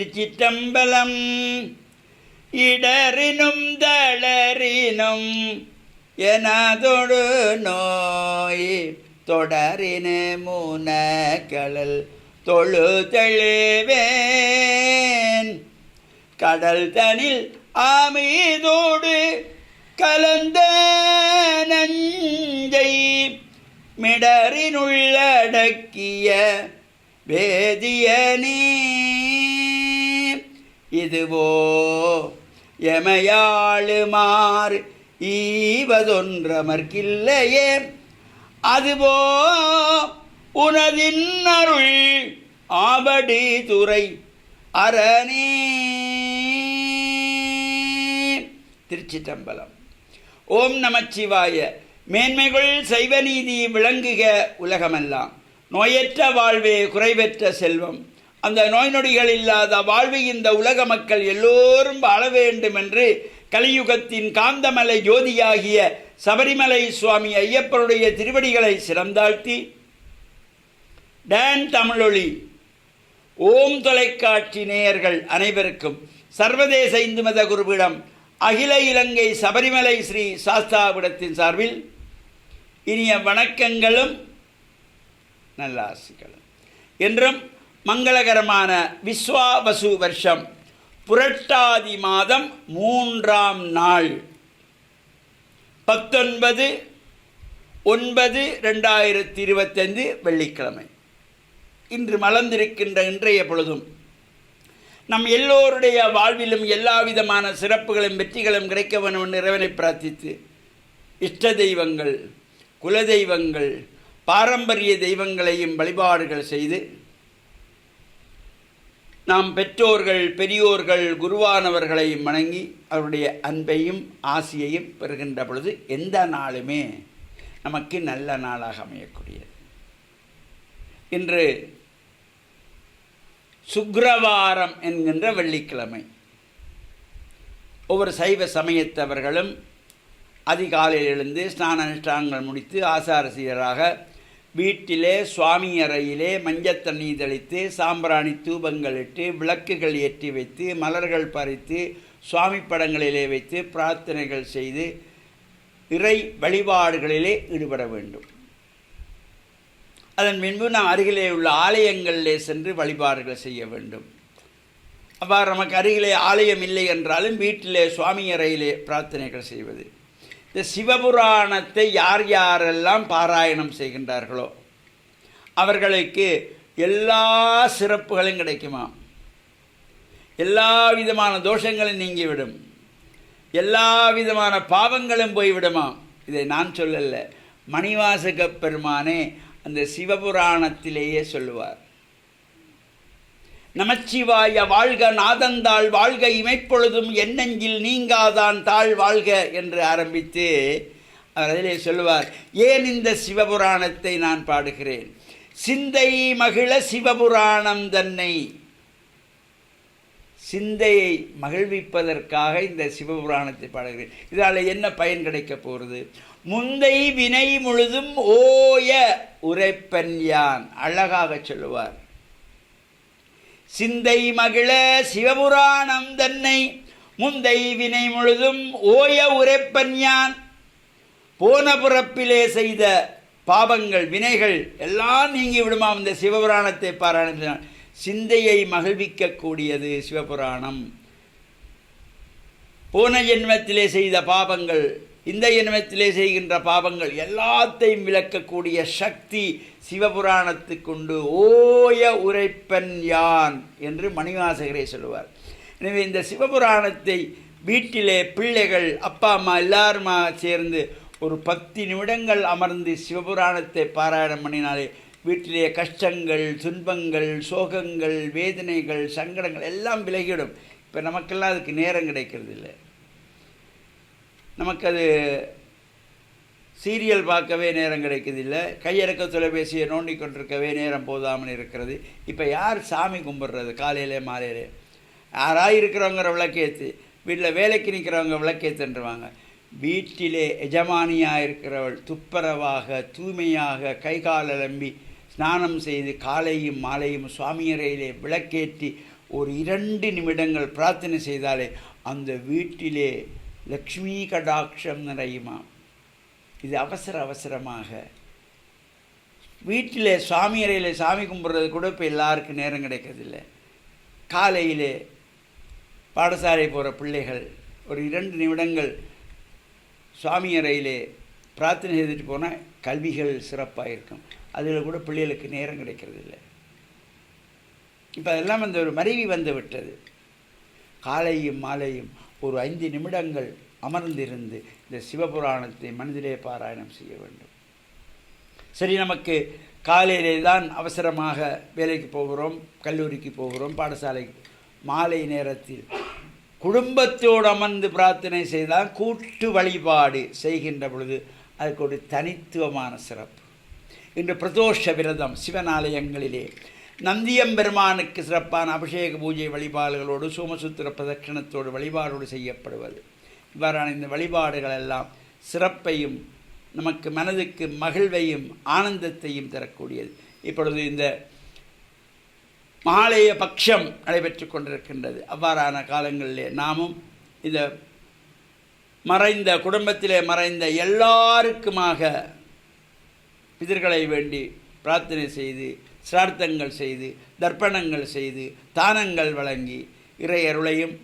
திருச்சிற்றம்பலம். இடரினும் தளரினும் எனதொடு நோய் தொடரினு முனக்கடல் தொழுதெழுவேன். கடல் தனில் ஆமீதோடு கலந்த நஞ்சை மிடரினுள்ளடக்கிய வேதியனே. இதுவோ எமையாளுமாறு ஈவதொன்றமர்க்கில்லையே, அதுவோ உனதின் அருள் ஆபடி துறை அரணே. திருச்சிற்றம்பலம். ஓம் நமச்சிவாய. மேன்மைகள் சைவநீதி விளங்குக உலகமெல்லாம். நோயற்ற வாழ்வே குறைவற்ற செல்வம். அந்த நோய் நொடிகள் இல்லாத வாழ்வை இந்த உலக மக்கள் எல்லோரும் வாழ வேண்டும் என்று கலியுகத்தின் காந்தமலை ஜோதியாகிய சபரிமலை சுவாமி ஐயப்பனுடைய திருவடிகளை சிறந்தாழ்த்தி டான் தமிழொலி ஓம் தொலைக்காட்சி நேயர்கள் அனைவருக்கும் சர்வதேச இந்து மத குருவிடம் அகில இலங்கை சபரிமலை ஸ்ரீ சாஸ்தாவிடத்தின் சார்பில் இனிய வணக்கங்களும் நல்லாசிகளும். என்றும் மங்களகரமான விஸ்வாவசு வருஷம் புரட்டாதி மாதம் 3ஆம் நாள் 19/9/2025 வெள்ளிக்கிழமை. இன்று மலர்ந்திருக்கின்ற இன்றைய பொழுதும் நம் எல்லோருடைய வாழ்விலும் எல்லா விதமான சிறப்புகளும் வெற்றிகளும் கிடைக்க வேண்டும் என்று இறைவனை பிரார்த்தித்து இஷ்ட தெய்வங்கள், குலதெய்வங்கள், பாரம்பரிய தெய்வங்களையும் வழிபாடுகள் செய்து நாம் பெற்றோர்கள், பெரியோர்கள், குருவானவர்களையும் வணங்கி அவருடைய அன்பையும் ஆசியையும் பெறுகின்ற பொழுது எந்த நாளுமே நமக்கு நல்ல நாளாக அமையக்கூடியது. இன்று சுக்கிரவாரம் என்கின்ற வெள்ளிக்கிழமை. ஒவ்வொரு சைவ சமயத்தவர்களும் அதிகாலையில் எழுந்து ஸ்நான அனுஷ்டானங்கள் முடித்து ஆசாரசீராக வீட்டிலே சுவாமி அறையிலே மஞ்சள் தண்ணீர் தெளித்து சாம்பிராணி தூபங்கள் இட்டு விளக்குகள் ஏற்றி வைத்து மலர்கள் பறித்து சுவாமி படங்களிலே வைத்து பிரார்த்தனைகள் செய்து இறை வழிபாடுகளிலே ஈடுபட வேண்டும். அதன் பின்பு நாம் அருகிலே உள்ள ஆலயங்களிலே சென்று வழிபாடுகள் செய்ய வேண்டும். அவ்வாறு நமக்கு அருகிலே ஆலயம் இல்லை என்றாலும் வீட்டிலே சுவாமி அறையிலே பிரார்த்தனைகள் செய்வது. இந்த சிவபுராணத்தை யார் யாரெல்லாம் பாராயணம் செய்கின்றார்களோ அவர்களுக்கு எல்லா சிறப்புகளும் கிடைக்குமா, எல்லா விதமான தோஷங்களும் நீங்கிவிடும், எல்லா விதமான பாவங்களும் போய்விடுமா. இதை நான் சொல்லல, மணிவாசக பெருமானே அந்த சிவபுராணத்திலேயே சொல்லுவார். நமச்சிவாய வாழ்க நாதந்தாள் வாழ்க இமைப்பொழுதும் என்னெஞ்சில் நீங்காதான் தாழ் வாழ்க என்று ஆரம்பித்து அவர் அதிலே சொல்லுவார், ஏன் இந்த சிவபுராணத்தை நான் பாடுகிறேன்? சிந்தை மகிழ சிவபுராணம் தன்னை, சிந்தையை மகிழ்விப்பதற்காக இந்த சிவபுராணத்தை பாடுகிறேன். இதனால் என்ன பயன் கிடைக்க போகிறது? முந்தை வினை முழுதும் ஓய உரைப்பன் யான். அழகாக சொல்லுவார். சிந்தை மகிழ சிவபுராணம் தன்னை முந்தை வினை முழுதும் ஓய உரைப்பன் யான். போன பிறப்பிலே செய்த பாவங்கள் வினைகள் எல்லாம் நீங்கி விடுமாம் இந்த சிவபுராணத்தை பாராயணம். சிந்தையை மகிழ்விக்கக்கூடியது சிவபுராணம். போன ஜென்மத்திலே செய்த பாவங்கள், இந்த ஜென்மத்திலே செய்கின்ற பாவங்கள் எல்லாத்தையும் விளக்கக்கூடிய சக்தி சிவபுராணத்துக்குண்டு. ஓய உரைப்பன் யான் என்று மணிவாசகரே சொல்லுவார். எனவே இந்த சிவபுராணத்தை வீட்டிலே பிள்ளைகள், அப்பா அம்மா எல்லாருமா சேர்ந்து ஒரு 10 நிமிடங்கள் அமர்ந்து சிவபுராணத்தை பாராயணம் பண்ணினாலே வீட்டிலே கஷ்டங்கள், துன்பங்கள், சோகங்கள், வேதனைகள், சங்கடங்கள் எல்லாம் விலகிவிடும். இப்போ நமக்கெல்லாம் அதுக்கு நேரம் கிடைக்கிறது இல்லை. நமக்கு அது சீரியல் பார்க்கவே நேரம் கிடைக்கிறதில்லை, கையடக்க தொலைபேசியை நோண்டி கொண்டிருக்கவே நேரம் போதாமல் இருக்கிறது. இப்போ யார் சாமி கும்பிட்றது? காலையிலே மாலையிலே யாராக இருக்கிறவங்க விளக்கேற்று, வீட்டில் வேலைக்கு நிற்கிறவங்க விளக்கேற்றுன்றுவாங்க. வீட்டிலே எஜமானியாக இருக்கிறவள் துப்புரவாக தூய்மையாக கைகால் அலம்பி ஸ்நானம் செய்து காலையும் மாலையும் சுவாமியறையிலே விளக்கேற்றி ஒரு 2 நிமிடங்கள் பிரார்த்தனை செய்தாலே அந்த வீட்டிலே லக்ஷ்மி கடாட்சம் நிறையுமா. இது அவசரமாக வீட்டிலே சுவாமி அறையில் சாமி கும்பிட்றது கூட இப்போ எல்லாருக்கும் நேரம் கிடைக்கிறதில்லை. காலையிலே பாடசாலை போகிற பிள்ளைகள் ஒரு 2 நிமிடங்கள் சுவாமி அறையிலே பிரார்த்தனை செய்துட்டு போனால் கல்விகள் சிறப்பாக இருக்கும். அதில் கூட பிள்ளைகளுக்கு நேரம் கிடைக்கிறதில்லை. இப்போ அதெல்லாம் அந்த ஒரு மறைவி வந்து விட்டது. காலையும் மாலையும் ஒரு 5 நிமிடங்கள் அமர்ந்திருந்து இந்த சிவபுராணத்தை மனதிலே பாராயணம் செய்ய வேண்டும். சரி, நமக்கு காலையிலே தான் அவசரமாக வேலைக்கு போகிறோம், கல்லூரிக்கு போகிறோம், பாடசாலைக்கு. மாலை நேரத்தில் குடும்பத்தோடு அமர்ந்து பிரார்த்தனை செய்தால் கூட்டு வழிபாடு செய்கின்ற பொழுது அதுக்கு ஒரு தனித்துவமான சிறப்பு. இன்று பிரதோஷ விரதம் சிவனாலயங்களிலே நந்தியம்பெருமானுக்கு சிறப்பான அபிஷேக பூஜை வழிபாடுகளோடு சோமசூத்திர பிரதட்சணத்தோடு வழிபாடோடு செய்யப்படுவது. இவ்வாறான இந்த வழிபாடுகள் எல்லாம் சிறப்பையும் நமக்கு மனதுக்கு மகிழ்வையும் ஆனந்தத்தையும் தரக்கூடியது. இப்பொழுது இந்த மகாலய பட்சம் நடைபெற்று கொண்டிருக்கின்றது. அவ்வாறான காலங்களிலே நாமும் இந்த மறைந்த குடும்பத்திலே மறைந்த எல்லாருக்குமாக பிதர்களை வேண்டி பிரார்த்தனை செய்து, சிரார்த்தங்கள் செய்து, தர்ப்பணங்கள் செய்து, தானங்கள் வழங்கி இறையருளையும்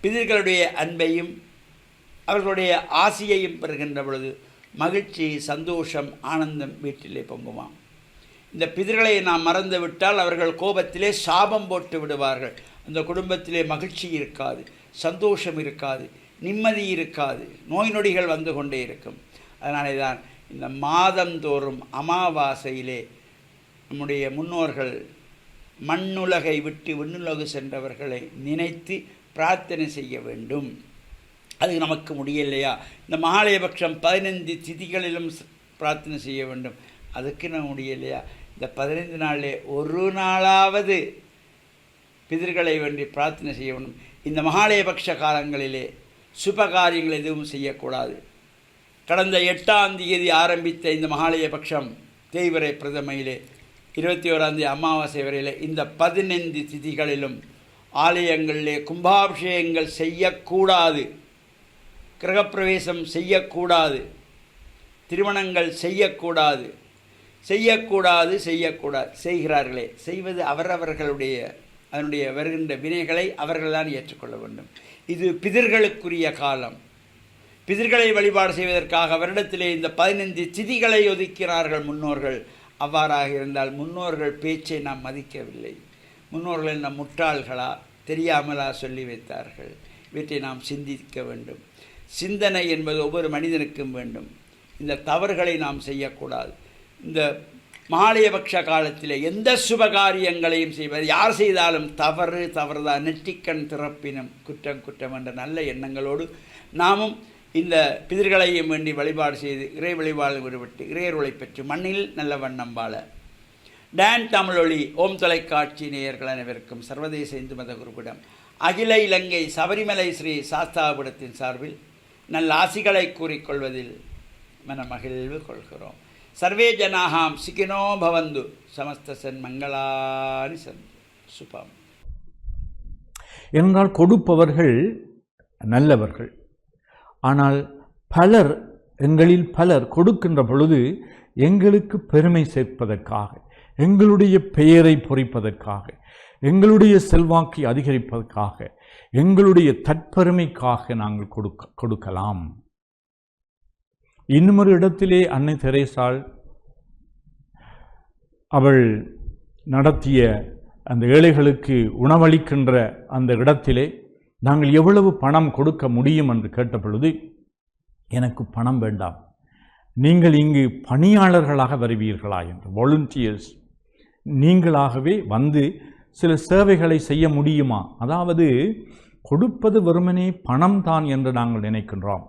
பிதர்களுடைய அன்பையும் அவர்களுடைய ஆசியையும் பெறுகின்ற பொழுது மகிழ்ச்சி, சந்தோஷம், ஆனந்தம் வீட்டிலே பொங்குமாம். இந்த பிதர்களை நாம் மறந்து விட்டால் அவர்கள் கோபத்திலே சாபம் போட்டு விடுவார்கள். அந்த குடும்பத்திலே மகிழ்ச்சி இருக்காது, சந்தோஷம் இருக்காது, நிம்மதி இருக்காது, நோய் நொடிகள் வந்து கொண்டே இருக்கும். அதனாலே தான் இந்த மாதந்தோறும் அமாவாசையிலே நம்முடைய முன்னோர்கள் மண்ணுலகை விட்டு விண்ணுலகு சென்றவர்களை நினைத்து பிரார்த்தனை செய்ய வேண்டும். அது நமக்கு முடியலையா, இந்த மகாலயபட்சம் 15 திதிகளிலும் பிரார்த்தனை செய்ய வேண்டும். அதுக்கு நம்ம முடியலையா, இந்த 15 நாளிலே ஒரு நாளாவது பிதர்களை வேண்டி பிரார்த்தனை செய்ய வேண்டும். இந்த மகாலயபக்ஷ காலங்களிலே சுபகாரியங்கள் எதுவும் செய்யக்கூடாது. கடந்த 8ஆம் தேதி ஆரம்பித்த இந்த மகாலயபக்ஷம் தேய்வரை பிரதமையிலே 21ஆம் தேதி அமாவாசை வரையில் இந்த 15 திதிகளிலும் ஆலயங்களிலே கும்பாபிஷேகங்கள் செய்யக்கூடாது, கிரகப்பிரவேசம் செய்யக்கூடாது, திருமணங்கள் செய்யக்கூடாது. செய்கிறார்களே, செய்வது அவரவர்களுடைய அதனுடைய வருகின்ற வினைகளை அவர்கள்தான் ஏற்றுக்கொள்ள வேண்டும். இது பிதர்களுக்குரிய காலம். பிதர்களை வழிபாடு செய்வதற்காக வருடத்திலே இந்த 15 திதிகளை ஒதுக்கிறார்கள் முன்னோர்கள். அவ்வாறாக இருந்தால் முன்னோர்கள் பேச்சை நாம் மதிக்கவில்லை. முன்னோர்கள் என்ன முட்டாள்களா, தெரியாமலா சொல்லி வைத்தார்கள்? இவற்றை நாம் சிந்திக்க வேண்டும். சிந்தனை என்பது ஒவ்வொரு மனிதனுக்கும் வேண்டும். இந்த தவறுகளை நாம் செய்யக்கூடாது. இந்த மகாலயபக்ஷ காலத்தில் எந்த சுபகாரியங்களையும் செய்வது, யார் செய்தாலும் தவறுதான், நெற்றிக்கண் திறப்பினும் குற்றம் என்ற நல்ல எண்ணங்களோடு நாமும் இந்த பிதர்களையும் வேண்டி வழிபாடு செய்து இறை வழிபாடு விடுவிட்டு இறையருளை பெற்று மண்ணில் நல்ல வண்ணம் வாழ. டான் தமிழொலி ஓம் தொலைக்காட்சி நேயர்கள் அனைவருக்கும் சர்வதேச இந்து மத குருப்பிடம் அகில இலங்கை சபரிமலை ஸ்ரீ சாஸ்தாபுரத்தின் சார்பில் நல்ல ஆசிகளை கூறிக்கொள்வதில் மனமகிழ்வு கொள்கிறோம். சர்வே ஜனாஹாம் சிக்கினோ பவந்து சமஸ்த சன் மங்களானி சந்த் சுபம். என்றால் கொடுப்பவர்கள் நல்லவர்கள். ஆனால் எங்களில் பலர் கொடுக்கின்ற பொழுது எங்களுக்கு பெருமை சேர்ப்பதற்காக, எங்களுடைய பெயரை பொறிப்பதற்காக, எங்களுடைய செல்வாக்கை அதிகரிப்பதற்காக, எங்களுடைய தற்பெருமைக்காக நாங்கள் கொடுக்கலாம். இன்னுமொரு இடத்திலே அன்னை தெரேசாள் அவள் நடத்திய அந்த ஏழைகளுக்கு உணவளிக்கின்ற அந்த இடத்திலே நாங்கள் எவ்வளவு பணம் கொடுக்க முடியும் என்று கேட்ட பொழுது, எனக்கு பணம் வேண்டாம், நீங்கள் இங்கு பணியாளர்களாக வருவீர்களா என்று, வாலண்டியர்ஸ், நீங்களாகவே வந்து சில சேவைகளை செய்ய முடியுமா? அதாவது கொடுப்பது வெறுமனே பணம் தான் என்று நாங்கள் நினைக்கின்றோம்.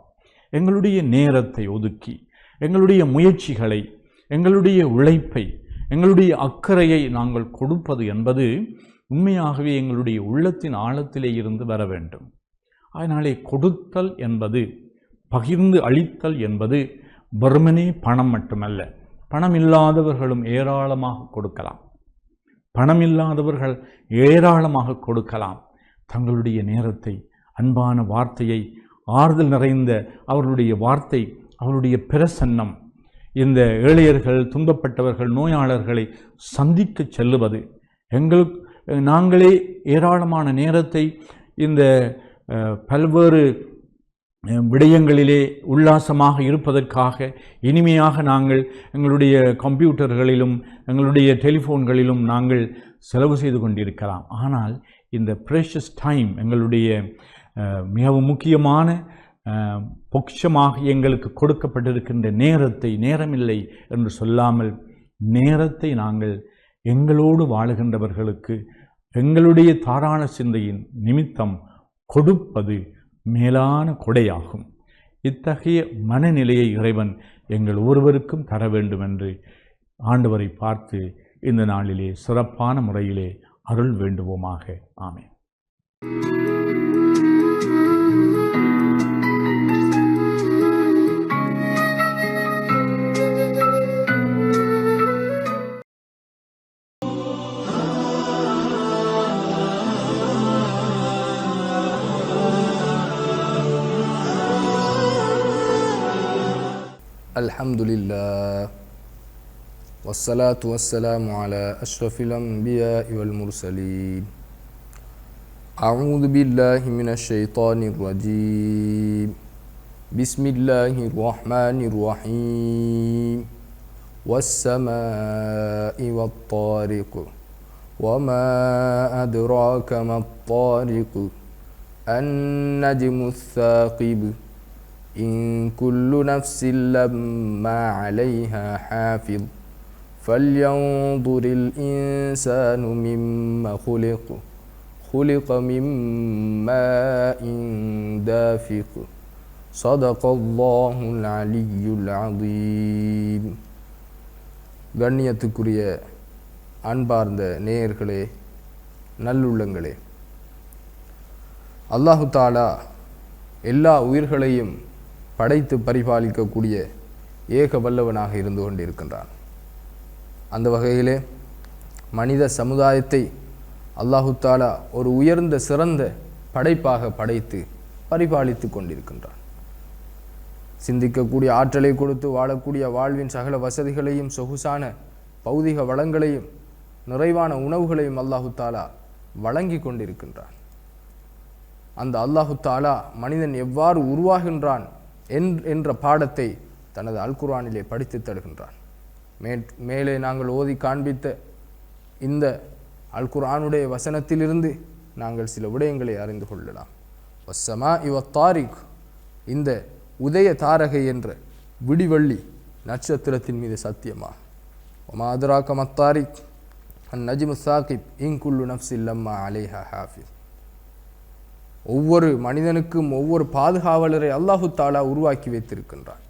எங்களுடைய நேரத்தை ஒதுக்கி, எங்களுடைய முயற்சிகளை, எங்களுடைய உழைப்பை, எங்களுடைய அக்கறையை நாங்கள் கொடுப்பது என்பது உண்மையாகவே எங்களுடைய உள்ளத்தின் ஆழத்திலே இருந்து வர வேண்டும். அதனாலே கொடுத்தல் என்பது, பகிர்ந்து அளித்தல் என்பது வெறுமனே பணம் மட்டுமல்ல. பணம் இல்லாதவர்களும் ஏராளமாக கொடுக்கலாம். பணமில்லாதவர்கள் ஏராளமாக கொடுக்கலாம். தங்களுடைய நேரத்தை, அன்பான வார்த்தையை, ஆறுதல் நிறைந்த அவர்களுடைய வார்த்தை, அவருடைய பிரசன்னம், இந்த ஏழையர்கள், துன்பப்பட்டவர்கள், நோயாளர்களை சந்திக்க செல்லுவது, நாங்களே ஏராளமான நேரத்தை இந்த பல்வேறு விடயங்களிலே உல்லாசமாக இருப்பதற்காக இனிமையாக நாங்கள் எங்களுடைய கம்ப்யூட்டர்களிலும் எங்களுடைய டெலிஃபோன்களிலும் நாங்கள் செலவு செய்து கொண்டிருக்கலாம். ஆனால் இந்த ப்ரெஷஸ் டைம், எங்களுடைய மிகவும் முக்கியமான பொக்கிஷமாக எங்களுக்கு கொடுக்கப்பட்டிருக்கின்ற நேரத்தை, நேரமில்லை என்று சொல்லாமல் நேரத்தை நாங்கள் எங்களோடு வாழுகின்றவர்களுக்கு எங்களுடைய தாராள சிந்தையின் நிமித்தம் கொடுப்பது மேலான கொடையாகும். இத்தகைய மனநிலையை இறைவன் எங்கள் ஒருவருக்கும் தர வேண்டும் என்று ஆண்டவரை பார்த்து இந்த நாளிலே சிறப்பான முறையிலே அருள் வேண்டுவோமாக. ஆமென். Alhamdulillah wassalatu wassalamu ala ashrafil anbiya'i wal mursalin. A'udzu billahi minasy syaithanir rajim. Bismillahirrahmanirrahim. Was-samaa'i wat-tariq. Wama adraka mat-tariq. An-najmu ats-tsaqib. إن كل نفس لما عليها حافظ فلينظر الإنسان مما خلق من ماء دافق صدق الله العلي العظيم. கண்ணியத்துக்குரிய அன்பார்ந்த நேயர்களே, நல்லுள்ளங்களே, அல்லாஹு தஆலா எல்லா உயிர்களையும் படைத்து பரிபாலிக்கக்கூடிய ஏக வல்லவனாக இருந்து கொண்டிருக்கின்றான். அந்த வகையிலே மனித சமுதாயத்தை அல்லாஹு தஆலா ஒரு உயர்ந்த சிறந்த படைப்பாக படைத்து பரிபாலித்து கொண்டிருக்கின்றான். சிந்திக்கக்கூடிய ஆற்றலை கொடுத்து வாழக்கூடிய வாழ்வின் சகல வசதிகளையும், சொகுசான பௌதிக வளங்களையும், நிறைவான உணவுகளையும் அல்லாஹு தஆலா வழங்கி கொண்டிருக்கின்றான். அந்த அல்லாஹு தஆலா மனிதன் எவ்வாறு உருவாகின்றான் என்ற பாடத்தை தனது அல்குர்ஆனிலே படித்து தருகின்றான். மேலே நாங்கள் ஓதி காண்பித்த இந்த அல்குர்ஆனுடைய வசனத்திலிருந்து நாங்கள் சில விடயங்களை அறிந்து கொள்ளலாம். வஸ்ஸமாஇ வத்தாரிக், இந்த உதய தாரகை என்ற விடிவள்ளி நட்சத்திரத்தின் மீது சத்தியமா. வமா அத்ராக மத்தாரிக் அன்-நஜ்மு ஸாகிப் இன் குல்லு நஃப்ஸின் லம்மா அலைஹா ஹாஃபிஸ். ஒவ்வொரு மனிதனுக்கும் ஒவ்வொரு பாதுகாவலரை அல்லாஹு தஆலா உருவாக்கி வைத்திருக்கின்றான்.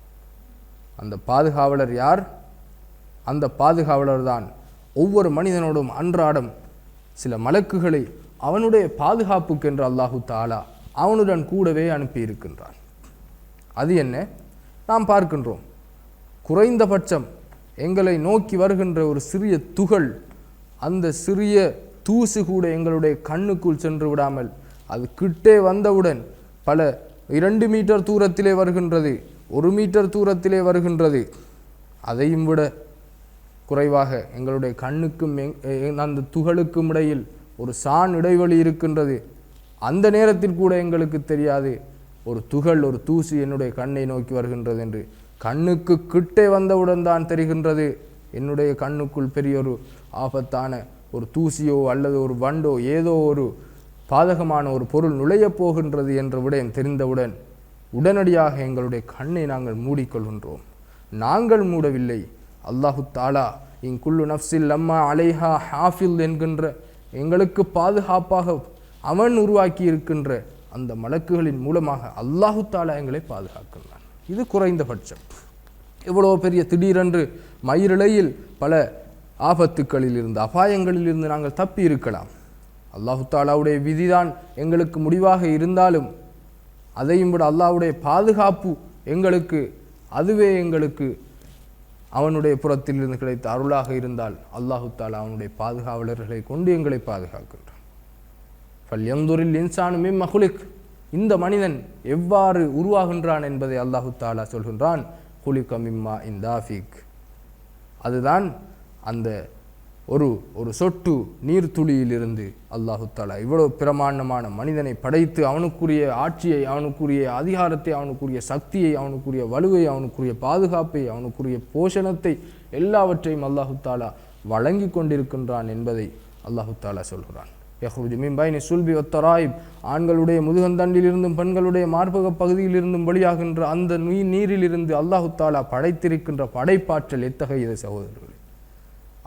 அந்த பாதுகாவலர் யார்? அந்த பாதுகாவலர் தான் ஒவ்வொரு மனிதனோடும் அன்றாடம் சில மலக்குகளை அவனுடைய பாதுகாப்புக்கு என்று அல்லாஹு தஆலா அவனுடன் கூடவே அனுப்பியிருக்கின்றான். அது என்ன? நாம் பார்க்கின்றோம். குறைந்தபட்சம் எங்களை நோக்கி வருகின்ற ஒரு சிறிய துகள், அந்த சிறிய தூசு கூட எங்களுடைய கண்ணுக்குள் சென்று விடாமல் அது கிட்டே வந்தவுடன் பல 2 மீட்டர் தூரத்திலே வருகின்றது, 1 மீட்டர் தூரத்திலே வருகின்றது. அதையும் விட குறைவாக எங்களுடைய கண்ணுக்கும் அந்த துகளுக்கும் இடையில் ஒரு சான் இடைவெளி இருக்கின்றது. அந்த நேரத்தில் கூட எங்களுக்கு தெரியாது ஒரு துகள், ஒரு தூசி என்னுடைய கண்ணை நோக்கி வருகின்றது என்று. கண்ணுக்கு கிட்டே வந்தவுடன் தான் தெரிகின்றது என்னுடைய கண்ணுக்குள் பெரிய ஒரு ஆபத்தான ஒரு தூசியோ அல்லது ஒரு வண்டோ ஏதோ ஒரு பாதகமான ஒரு பொருள் நுழையப் போகின்றது என்ற விடயம் தெரிந்தவுடன் உடனடியாக எங்களுடைய கண்ணை நாங்கள் மூடிக்கொள்கின்றோம். நாங்கள் மூடவில்லை, அல்லாஹு தஆலா இன் குல்லு நஃப்ஸின் லம்மா அலைஹா ஹாஃபில் என்கின்ற எங்களுக்கு பாதுகாப்பாக அவன் உருவாக்கி இருக்கின்ற அந்த மலக்குகளின் மூலமாக அல்லாஹு தஆலா எங்களை பாதுகாக்கின்றான். இது குறைந்தபட்சம். எவ்வளோ பெரிய திடீரென்று மயிரிழையில் பல ஆபத்துக்களில் இருந்து, அபாயங்களில் இருந்து நாங்கள் தப்பி இருக்கலாம். அல்லாஹு தஆலாவுடைய விதிதான் எங்களுக்கு முடிவாக இருந்தாலும் அதையும் விட அல்லாஹ்வுடைய பாதுகாப்பு எங்களுக்கு, அதுவே எங்களுக்கு அவனுடைய புறத்திலிருந்து கிடைத்த அருளாக இருந்தால் அல்லாஹு தாலா அவனுடைய பாதுகாவலர்களை கொண்டு எங்களை பாதுகாக்கின்றான். ஃபல்யந்துரில் இன்சானு மிம்ம குலிக், இந்த மனிதன் எவ்வாறு உருவாகின்றான் என்பதை அல்லாஹு தாலா சொல்கின்றான். குலிக மிம்மா இந்தாஃபிக், அதுதான் அந்த ஒரு சொட்டு நீர்த்துளியிலிருந்து அல்லாஹு தாலா இவ்வளவு பிரமாண்டமான மனிதனை படைத்து அவனுக்குரிய ஆட்சியை, அவனுக்குரிய அதிகாரத்தை, அவனுக்குரிய சக்தியை, அவனுக்குரிய வலுவை, அவனுக்குரிய பாதுகாப்பை, அவனுக்குரிய போஷணத்தை எல்லாவற்றையும் அல்லாஹு தாலா வழங்கி கொண்டிருக்கின்றான் என்பதை அல்லாஹு தாலா சொல்கிறான். யஹ்ருஜு மின் பைனி சுல்பி வத்தராயிப், ஆண்களுடைய முதுகந்தண்டிலிருந்தும் பெண்களுடைய மார்பக பகுதியிலிருந்தும் வெளியாகின்ற அந்த நீரிலிருந்து அல்லாஹு தாலா படைத்திருக்கின்ற படைப்பாற்றல் எத்தகையது சகோதரர்களே!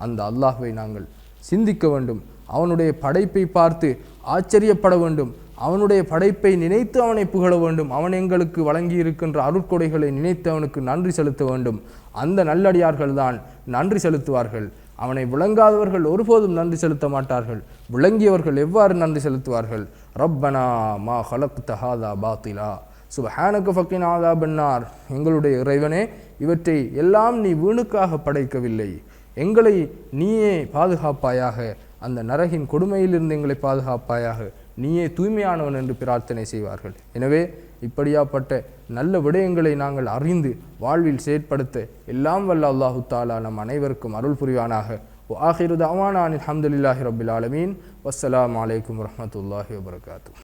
அந்த அல்லாஹ்வை நாங்கள் சிந்திக்க வேண்டும். அவனுடைய படைப்பை பார்த்து ஆச்சரியப்பட வேண்டும். அவனுடைய படைப்பை நினைத்து அவனை புகழ வேண்டும். அவன் எங்களுக்கு வழங்கி இருக்கின்ற அருட்கொடைகளை நினைத்து அவனுக்கு நன்றி செலுத்த வேண்டும். அந்த நல்லடியார்கள் தான் நன்றி செலுத்துவார்கள். அவனை விளங்காதவர்கள் ஒருபோதும் நன்றி செலுத்த மாட்டார்கள். விளங்கியவர்கள் எவ்வாறு நன்றி செலுத்துவார்கள்? ரப்பனா மா ஹலக்த ஹாதா பாத்திலா சுப்ஹானக ஃபக்கினா அஸாபன்னார், எங்களுடைய இறைவனே, இவற்றை எல்லாம் நீ வீணுக்காக படைக்கவில்லை, எங்களை நீயே பாதுகாப்பாயாக, அந்த நரகின் கொடுமையிலிருந்து எங்களை பாதுகாப்பாயாக, நீயே தூய்மையானவன் என்று பிரார்த்தனை செய்வார்கள். எனவே இப்படியாப்பட்ட நல்ல விடயங்களை நாங்கள் அறிந்து வாழ்வில் செயற்படுத்த எல்லாம் வல்ல அல்லாஹு தாலா நம் அனைவருக்கும் அருள் புரிவானாக. ஆஹிரு தஅவானா அல்ஹம்துலில்லாஹி ரப்பில் ஆலமீன். வஸ்ஸலாமு அலைக்கும் வரஹ்மத்துல்லாஹி வபரகாத்துஹு.